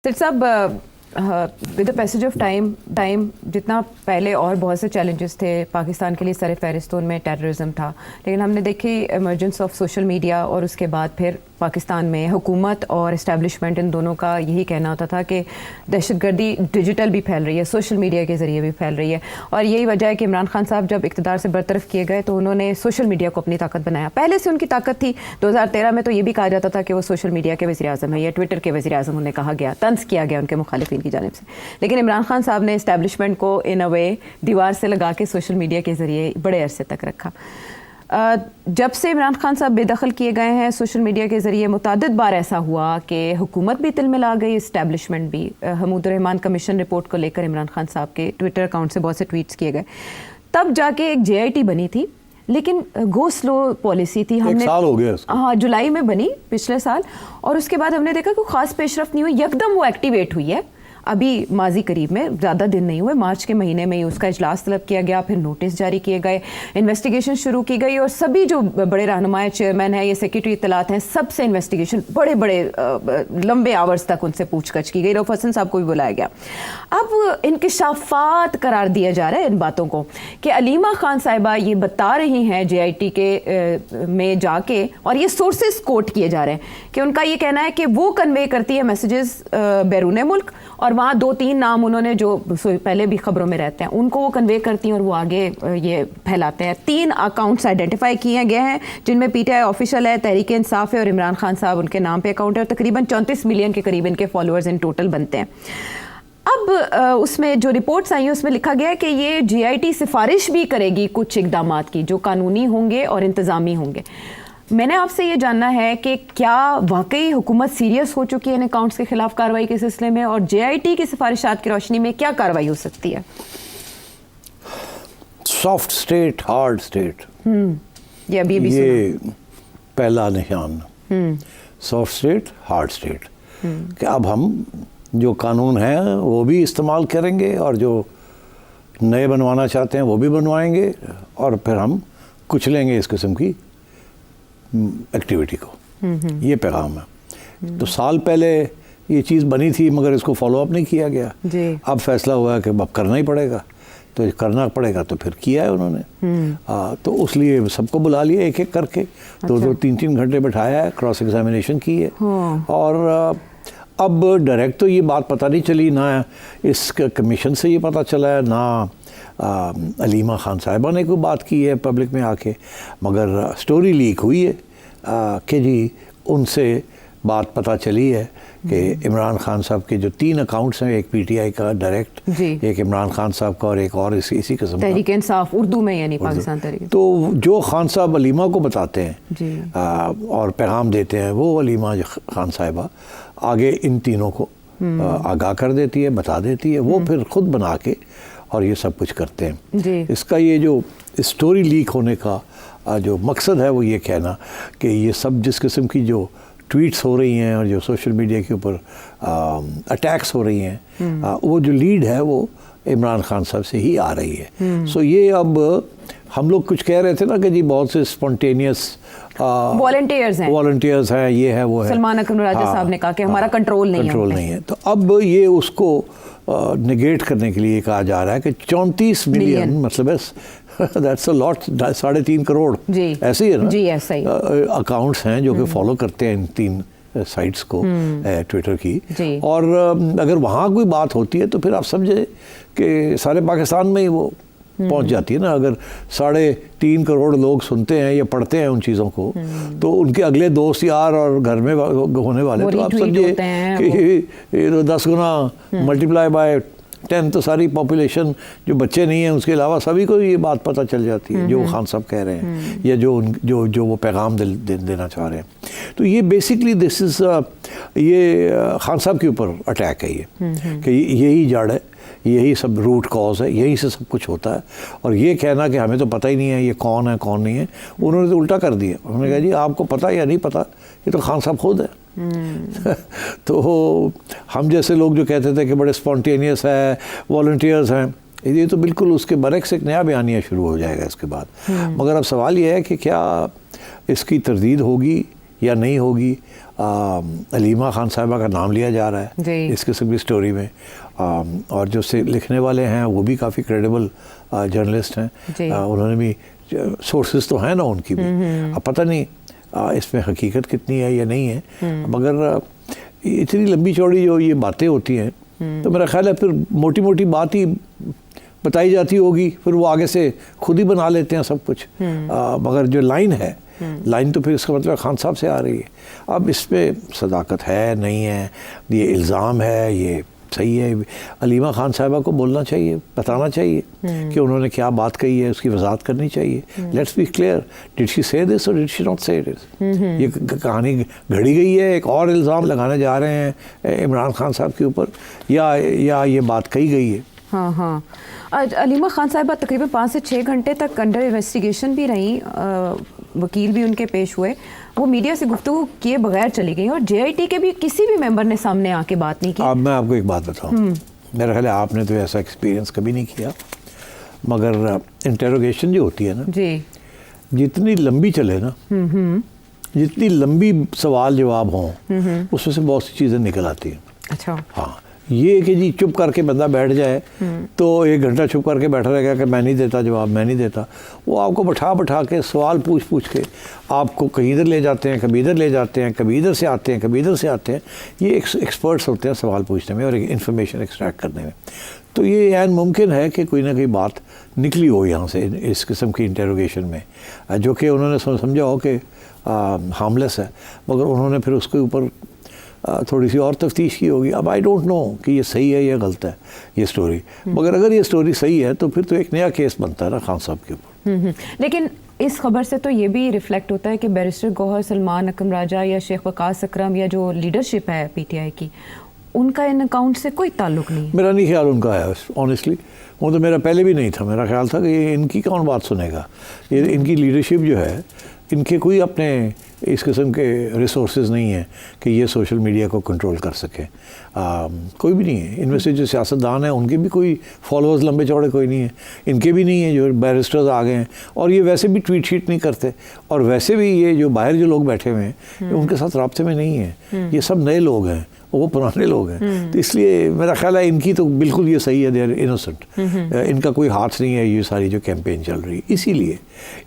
سر صاحب with the passage of time جتنا پہلے اور بہت سے چیلنجز تھے پاکستان کے لیے سر فہرست ان میں ٹیررزم تھا، لیکن ہم نے دیکھی ایمرجنس آف سوشل میڈیا اور اس کے بعد پھر پاکستان میں حکومت اور اسٹیبلشمنٹ ان دونوں کا یہی کہنا ہوتا تھا کہ دہشت گردی ڈیجیٹل بھی پھیل رہی ہے، سوشل میڈیا کے ذریعے بھی پھیل رہی ہے، اور یہی وجہ ہے کہ عمران خان صاحب جب اقتدار سے برطرف کیے گئے تو انہوں نے سوشل میڈیا کو اپنی طاقت بنایا۔ پہلے سے ان کی طاقت تھی، 2013 میں تو یہ بھی کہا جاتا تھا کہ وہ سوشل میڈیا کے وزیر اعظم ہے یا ٹویٹر کے وزیر اعظم انہیں کہا گیا، طنز کیا گیا ان کے مخالفین کی جانب سے، لیکن عمران خان صاحب نے اسٹیبلشمنٹ کو ان اے وے دیوار سے لگا کے سوشل میڈیا کے ذریعے بڑے عرصے تک رکھا۔ جب سے عمران خان صاحب بے دخل کیے گئے ہیں سوشل میڈیا کے ذریعے، متعدد بار ایسا ہوا کہ حکومت بھی تل میں لا گئی، اسٹیبلشمنٹ بھی۔ حمود الرحمان کمیشن رپورٹ کو لے کر عمران خان صاحب کے ٹویٹر اکاؤنٹ سے بہت سے ٹویٹس کیے گئے، تب جا کے ایک JIT بنی تھی، لیکن گو سلو پالیسی تھی۔ ہم نے سال ہو گیا، ہاں جولائی میں بنی پچھلے سال، اور اس کے بعد ہم نے دیکھا کوئی خاص پیش رفت نہیں ہوئی، یکدم وہ ایکٹیویٹ ہوئی ہے ابھی ماضی قریب میں، زیادہ دن نہیں ہوئے، مارچ کے مہینے میں ہی اس کا اجلاس طلب کیا گیا، پھر نوٹس جاری کیے گئے، انویسٹیگیشن شروع کی گئی، اور سبھی جو بڑے رہنما چیئرمین ہیں یا سیکریٹری اطلاعات ہیں سب سے انویسٹیگیشن بڑے لمبے آورز تک ان سے پوچھ گچھ کی گئی، رؤف حسن صاحب کو بھی بلایا گیا۔ اب انکشافات قرار دیا جا رہا ہے ان باتوں کو کہ علیمہ خان صاحبہ یہ بتا رہی ہیں JIT کے میں جا کے، اور یہ سورسز کوٹ کیے جا رہے ہیں کہ ان کا یہ کہنا ہے کہ وہ کنوے کرتی ہے میسیجز بیرون ملک، اور وہاں 2-3 نام انہوں نے جو پہلے بھی خبروں میں رہتے ہیں ان کو وہ کنوے کرتی ہیں اور وہ آگے یہ پھیلاتے ہیں۔ 3 اکاؤنٹس آئیڈینٹیفائی کیے گئے ہیں جن میں PTI آفیشل ہے، تحریک انصاف ہے، اور عمران خان صاحب ان کے نام پہ اکاؤنٹ ہے، اور تقریباً 34 ملین کے قریب ان کے فالوورز ان ٹوٹل بنتے ہیں۔ اب اس میں جو رپورٹس آئی ہیں اس میں لکھا گیا ہے کہ یہ JIT سفارش بھی کرے گی کچھ اقدامات کی جو قانونی ہوں گے اور انتظامی ہوں گے۔ میں نے آپ سے یہ جاننا ہے کہ کیا واقعی حکومت سیریس ہو چکی ہے ان اکاؤنٹس کے خلاف کارروائی کے سلسلے میں، اور JIT کی سفارشات کی روشنی میں کیا کارروائی ہو سکتی ہے؟ سافٹ اسٹیٹ، ہارڈ اسٹیٹ، یہ پہلا نشان، سافٹ اسٹیٹ، ہارڈ اسٹیٹ، کہ اب ہم جو قانون ہیں وہ بھی استعمال کریں گے اور جو نئے بنوانا چاہتے ہیں وہ بھی بنوائیں گے، اور پھر ہم کچلیں گے اس قسم کی ایکٹیویٹی کو۔ یہ پیغام ہے۔ تو سال پہلے یہ چیز بنی تھی مگر اس کو فالو اپ نہیں کیا گیا، اب فیصلہ ہوا ہے کہ اب کرنا ہی پڑے گا، تو کرنا پڑے گا تو پھر کیا ہے انہوں نے۔ تو اس لیے سب کو بلا لیا ایک ایک کر کے، 2-3 گھنٹے بٹھایا ہے، کراس ایگزامینیشن کی ہے، اور اب ڈائریکٹ تو یہ بات پتہ نہیں چلی، نہ اس کمیشن سے یہ پتہ چلا ہے، نہ علیمہ خان صاحبہ نے کوئی بات کی ہے پبلک میں آ کے، مگر سٹوری لیک ہوئی ہے کہ جی ان سے بات پتہ چلی ہے کہ عمران خان صاحب کے جو 3 اکاؤنٹس ہیں، ایک PTI کا ڈائریکٹ، ایک عمران خان صاحب کا، اور ایک اور اسی قسم کا تحریک انصاف اردو میں، یعنی پاکستان تحریک، تو جو خان صاحب علیمہ کو بتاتے ہیں اور پیغام دیتے ہیں، وہ علیمہ خان صاحبہ آگے ان تینوں کو آگاہ کر دیتی ہے، بتا دیتی ہے، وہ پھر خود بنا کے اور یہ سب کچھ کرتے ہیں۔ اس کا یہ جو اسٹوری لیک ہونے کا جو مقصد ہے وہ یہ کہنا کہ یہ سب جس قسم کی جو ٹویٹس ہو رہی ہیں اور جو سوشل میڈیا کے اوپر اٹیکس ہو رہی ہیں، وہ جو لیڈ ہے وہ عمران خان صاحب سے ہی آ رہی ہے۔ سو یہ اب ہم لوگ کچھ کہہ رہے تھے نا کہ جی بہت سے اسپونٹینیس والنٹیئرز ہیں، یہ ہے وہ ہے، سلمان اکرم راجہ صاحب نے کہا کہ ہمارا کنٹرول نہیں ہے، تو اب یہ اس کو نگیٹ کرنے کے لیے کہا جا رہا ہے کہ 34 ملین، مطلب دیٹس اے لاٹ، 3.5 کروڑ ایسے ہی ہے نا اکاؤنٹس ہیں جو کہ فالو کرتے ہیں ان 3 سائٹس کو ٹویٹر کی، اور اگر وہاں کوئی بات ہوتی ہے تو پھر آپ سمجھے کہ سارے پاکستان میں ہی وہ پہنچ جاتی ہے نا۔ اگر 3.5 کروڑ لوگ سنتے ہیں یا پڑھتے ہیں ان چیزوں کو، تو ان کے اگلے دوست یار اور گھر میں ہونے والے، تو آپ سمجھے کہ 10 گنا ملٹیپلائی بائی 10، تو ساری پاپولیشن جو بچے نہیں ہیں اس کے علاوہ سبھی کو یہ بات پتہ چل جاتی ہے جو خان صاحب کہہ رہے ہیں یا جو وہ پیغام دینا چاہ رہے ہیں۔ تو یہ بیسکلی دس از یہ خان صاحب کے اوپر اٹیک ہے، یہ کہ یہی جڑ ہے، یہی سب روٹ کاز ہے، یہی سے سب کچھ ہوتا ہے، اور یہ کہنا کہ ہمیں تو پتہ ہی نہیں ہے یہ کون ہے کون نہیں ہے، انہوں نے تو الٹا کر دیا، انہوں نے کہا جی آپ کو پتہ یا نہیں پتہ، یہ تو خان صاحب خود ہے۔ تو ہم جیسے لوگ جو کہتے تھے کہ بڑے اسپونٹینیس ہے، والنٹیئرز ہیں، یہ تو بالکل اس کے برعکس ایک نیا بیانیہ شروع ہو جائے گا اس کے بعد۔ مگر اب سوال یہ ہے کہ کیا اس کی تردید ہوگی یا نہیں ہوگی، علیمہ خان صاحبہ کا نام لیا جا رہا ہے اس قسم کی سٹوری میں، اور جو سے لکھنے والے ہیں وہ بھی کافی کریڈیبل جرنلسٹ ہیں، انہوں نے بھی سورسز تو ہیں نا ان کی بھی، اب پتہ نہیں اس میں حقیقت کتنی ہے یا نہیں ہے، مگر اتنی لمبی چوڑی جو یہ باتیں ہوتی ہیں تو میرا خیال ہے پھر موٹی موٹی بات ہی بتائی جاتی ہوگی، پھر وہ آگے سے خود ہی بنا لیتے ہیں سب کچھ، مگر جو لائن ہے، لائن تو پھر اس کا مطلب خان صاحب سے آ رہی ہے۔ اب اس پہ صداقت ہے نہیں ہے، یہ الزام ہے، یہ صحیح ہے، علیمہ خان صاحبہ کو بولنا چاہیے، بتانا چاہیے کہ انہوں نے کیا بات کہی ہے، اس کی وضاحت کرنی چاہیے۔ لیٹس بی کلیئر، ڈڈ شی سے دس اور ڈڈ شی ناٹ سے دس؟ یہ کہانی گھڑی گئی ہے، ایک اور الزام لگانے جا رہے ہیں عمران خان صاحب کے اوپر، یا یہ بات کہی گئی ہے؟ ہاں ہاں، علیمہ خان صاحبہ تقریباً 5 سے 6 گھنٹے تک انڈر انویسٹیگیشن بھی رہیں، وکیل بھی ان کے پیش ہوئے، وہ میڈیا سے گفتگو کیے بغیر چلی گئی، اور جے آئی ٹی کے بھی کسی بھی ممبر نے سامنے آ کے بات نہیں کی۔ اب میں آپ کو ایک بات بتاؤں، میرا خیال ہے آپ نے تو ایسا ایکسپیرینس کبھی نہیں کیا، مگر انٹروگیشن جو ہوتی ہے نا، جی، جتنی لمبی چلے نا، جتنی لمبی سوال جواب ہوں، اس میں سے بہت سی چیزیں نکل آتی ہیں۔ اچھا، ہاں، یہ کہ جی چپ کر کے بندہ بیٹھ جائے تو 1 گھنٹہ چپ کر کے بیٹھا رہے گا کہ میں نہیں دیتا جواب، میں نہیں دیتا، وہ آپ کو بٹھا کے سوال پوچھ کے آپ کو کہیں ادھر لے جاتے ہیں، کبھی ادھر لے جاتے ہیں، کبھی ادھر سے آتے ہیں، کبھی ادھر سے آتے ہیں۔ یہ ایکسپرٹس ہوتے ہیں سوال پوچھنے میں اور انفارمیشن ایکسٹریکٹ کرنے میں، تو یہ عین ممکن ہے کہ کوئی نہ کوئی بات نکلی ہو یہاں سے اس قسم کی انٹروگیشن میں، جو کہ انہوں نے سمجھا ہو کہ ہارملیس ہے، مگر انہوں نے پھر اس کے اوپر تھوڑی سی اور تفتیش کی ہوگی۔ اب آئی ڈونٹ نو کہ یہ صحیح ہے یا غلط ہے یہ سٹوری، مگر اگر یہ سٹوری صحیح ہے تو پھر تو ایک نیا کیس بنتا ہے نا خان صاحب کے اوپر۔ لیکن اس خبر سے تو یہ بھی ریفلیکٹ ہوتا ہے کہ بیرسٹر گوہر سلمان اکرم راجہ یا شیخ وقاص اکرم یا جو لیڈرشپ ہے پی ٹی آئی کی، ان کا ان اکاؤنٹ سے کوئی تعلق نہیں۔ میرا نہیں خیال ان کا ہے آنیسٹلی، وہ تو میرا پہلے بھی نہیں تھا، میرا خیال تھا کہ یہ ان کی کون بات سنے گا، یہ ان کی لیڈرشپ جو ہے، ان کے کوئی اپنے اس قسم کے ریسورسز نہیں ہیں کہ یہ سوشل میڈیا کو کنٹرول کر سکیں، کوئی بھی نہیں ہے۔ ان میں سے جو سیاستدان ہیں ان کے بھی کوئی فالوورز لمبے چوڑے کوئی نہیں ہیں، ان کے بھی نہیں ہیں جو بیرسٹرز آ گئے ہیں، اور یہ ویسے بھی ٹویٹ شیٹ نہیں کرتے، اور ویسے بھی یہ جو باہر جو لوگ بیٹھے ہوئے ہیں ان کے ساتھ رابطے میں نہیں ہیں، یہ سب نئے لوگ ہیں، وہ پرانے لوگ ہیں، تو اس لیے میرا خیال ہے ان کی تو بالکل یہ صحیح ہے، دے آر انوسنٹ، ان کا کوئی ہاتھ نہیں ہے یہ ساری جو کیمپین چل رہی ہے۔ اسی لیے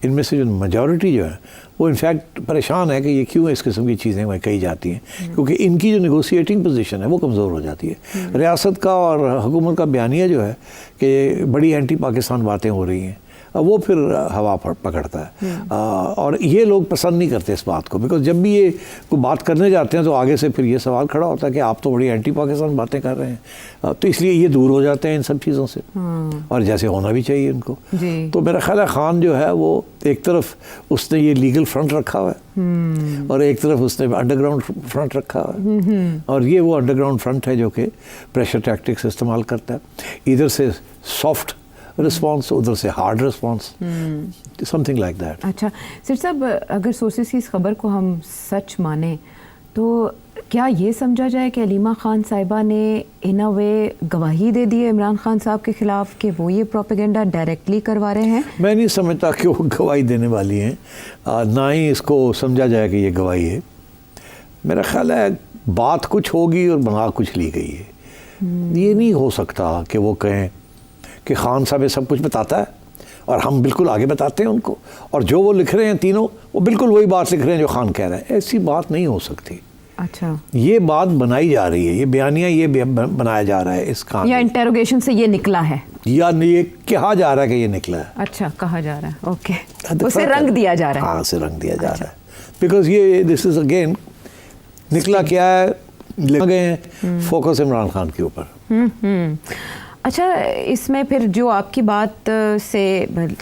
ان میں سے جو میجورٹی جو ہے وہ انفیکٹ پریشان ہے کہ یہ کیوں اس قسم کی چیزیں کہی جاتی ہیں، کیونکہ ان کی جو نیگوسیٹنگ پوزیشن ہے وہ کمزور ہو جاتی ہے۔ ریاست کا اور حکومت کا بیانیہ جو ہے کہ بڑی اینٹی پاکستان باتیں ہو رہی ہیں، وہ پھر ہوا پکڑتا ہے، اور یہ لوگ پسند نہیں کرتے اس بات کو، بیکاز جب بھی یہ کوئی بات کرنے جاتے ہیں تو آگے سے پھر یہ سوال کھڑا ہوتا ہے کہ آپ تو بڑی اینٹی پاکستان باتیں کر رہے ہیں، تو اس لیے یہ دور ہو جاتے ہیں ان سب چیزوں سے، اور جیسے ہونا بھی چاہیے ان کو۔ تو میرا خیال ہے خان جو ہے وہ ایک طرف اس نے یہ لیگل فرنٹ رکھا ہوا ہے، اور ایک طرف اس نے انڈر گراؤنڈ فرنٹ رکھا ہوا ہے، اور یہ وہ انڈر گراؤنڈ فرنٹ ہے جو کہ پریشر ٹیکٹکس استعمال کرتا ہے، ادھر سے سافٹ رسپانس، ادھر سے hard response, some thing like that. اچھا سر صاحب، اگر سورسز کی اس خبر کو ہم سچ مانیں تو کیا یہ سمجھا جائے کہ علیمہ خان صاحبہ نے ان اے وے گواہی دے دی ہے عمران خان صاحب کے خلاف کہ وہ یہ پروپیگنڈا ڈائریکٹلی کروا رہے ہیں؟ میں نہیں سمجھتا کہ وہ گواہی دینے والی ہیں، نہ ہی اس کو سمجھا جائے کہ یہ گواہی ہے۔ میرا خیال ہے بات کچھ ہوگی اور بنا کچھ لی گئی ہے، یہ نہیں ہو سکتا کہ وہ کہیں کہ خان صاحب سب کچھ بتاتا ہے اور ہم بالکل آگے بتاتے ہیں ان کو، اور جو وہ لکھ رہے ہیں تینوں وہ بالکل وہی بات لکھ رہے ہیں جو خان کہہ رہا ہے، ایسی بات نہیں ہو سکتی۔ اچھا، یہ بات بنائی جا رہی ہے، یہ بیانیہ یہ بنایا جا رہا ہے اس کہانی، یا انٹروگیشن سے یہ نکلا ہے، یا یہ کہا جا رہا ہے کہ یہ نکلا ہے۔ اچا کہا جا رہا ہے، اوکے، اسے رنگ دیا جا رہا ہے۔ ہاں، اسے رنگ دیا جا رہا ہے، بیکاز یہ دس از اگین نکلا کیا ہے، لکھ گئے ہیں فوکس عمران خان کے اوپر۔ اچھا، اس میں پھر جو آپ کی بات سے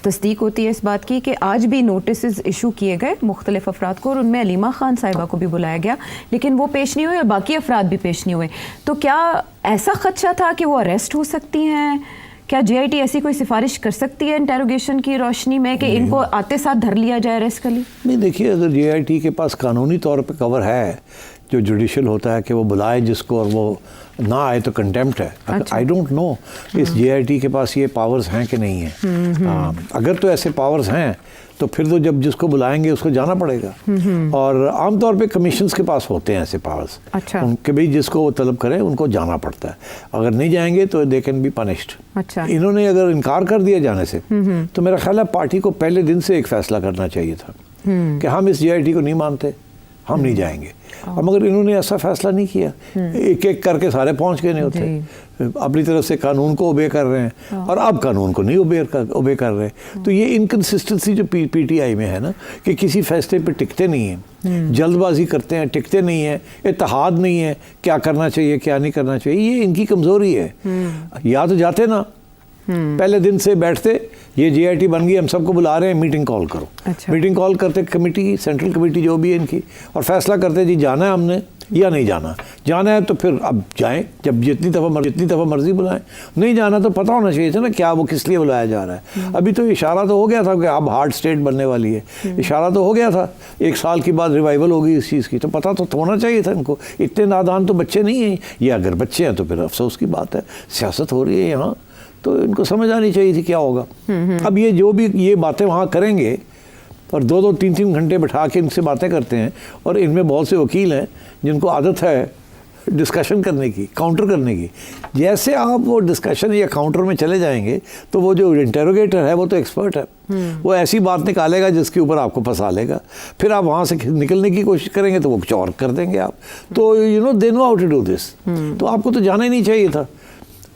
تصدیق ہوتی ہے اس بات کی کہ آج بھی نوٹسز ایشو کیے گئے مختلف افراد کو، اور ان میں علیمہ خان صاحبہ کو بھی بلایا گیا، لیکن وہ پیش نہیں ہوئے اور باقی افراد بھی پیش نہیں ہوئے، تو کیا ایسا خدشہ تھا کہ وہ اریسٹ ہو سکتی ہیں؟ کیا جے آئی ٹی ایسی کوئی سفارش کر سکتی ہے انٹروگیشن کی روشنی میں کہ ان کو آتے ساتھ دھر لیا جائے، اریسٹ کر لی؟ نہیں، دیکھیے اگر جے آئی ٹی کے پاس قانونی طور پہ کور ہے جو جوڈیشل ہوتا ہے کہ وہ بلائے جس کو اور وہ نہ آئے تو کنٹیمپٹ ہے. I don't know us J I T کے پاس یہ پاورز ہیں کہ نہیں ہیں. اگر تو ایسے پاورز ہیں تو پھر تو جب جس کو بلائیں گے اس کو جانا پڑے گا. اور عام طور پہ کمیشنز کے پاس ہوتے ہیں ایسے پاورز ان کے بھی جس کو وہ طلب کریں ان کو جانا پڑتا ہے. اگر نہیں جائیں گے تو دے کین بی پنشڈ. انہوں نے اگر انکار کر دیا جانے سے تو میرا خیال ہے پارٹی کو پہلے دن سے ایک فیصلہ کرنا چاہیے تھا کہ ہم اس جے آئی ٹی کو نہیں مانتے, ہم نہیں جائیں گے. اب مگر انہوں نے ایسا فیصلہ نہیں کیا, ایک ایک کر کے سارے پہنچ گئے نہیں ہوتے, اپنی طرف سے قانون کو اوبے کر رہے ہیں اور اب قانون کو نہیں اوبے کر رہے. تو یہ انکنسسٹنسی جو پی ٹی آئی میں ہے نا کہ کسی فیصلے پہ ٹکتے نہیں ہیں, جلد بازی کرتے ہیں, ٹکتے نہیں ہیں, اتحاد نہیں ہے کیا کرنا چاہیے کیا نہیں کرنا چاہیے, یہ ان کی کمزوری ہے. یا تو جاتے نا پہلے دن سے بیٹھتے, یہ جے آئی ٹی بن گئی ہم سب کو بلا رہے ہیں میٹنگ کال کرو. میٹنگ کال کرتے کمیٹی سینٹرل کمیٹی جو بھی ہے ان کی, اور فیصلہ کرتے جی جانا ہے ہم نے یا نہیں جانا. جانا ہے تو پھر اب جائیں, جب جتنی دفعہ مرضی بلائیں. نہیں جانا تو پتہ ہونا چاہیے تھا نا کیا وہ کس لیے بلایا جا رہا ہے. ابھی تو اشارہ تو ہو گیا تھا کہ اب ہارڈ اسٹیٹ بننے والی ہے, اشارہ تو ہو گیا تھا, 1 سال کے بعد ریوائول ہوگی اس چیز کی, تو پتہ تو ہونا چاہیے تھا ان کو. اتنے نادان تو بچے نہیں ہیں, یہ اگر بچے ہیں تو پھر افسوس کی بات ہے. سیاست ہو رہی ہے یہاں تو ان کو سمجھ آنی چاہیے تھی کیا ہوگا. اب یہ جو بھی یہ باتیں وہاں کریں گے اور 2-2 3-3 گھنٹے بٹھا کے ان سے باتیں کرتے ہیں, اور ان میں بہت سے وکیل ہیں جن کو عادت ہے ڈسکشن کرنے کی, کاؤنٹر کرنے کی. جیسے آپ وہ ڈسکشن یا کاؤنٹر میں چلے جائیں گے تو وہ جو انٹروگیٹر ہے وہ تو ایکسپرٹ ہے, وہ ایسی بات نکالے گا جس کے اوپر آپ کو پھنسا لے گا. پھر آپ وہاں سے نکلنے کی کوشش کریں گے تو وہ کچھ اور کر دیں گے آپ. تو they know how to do this. تو آپ کو تو جانا ہی نہیں چاہیے تھا.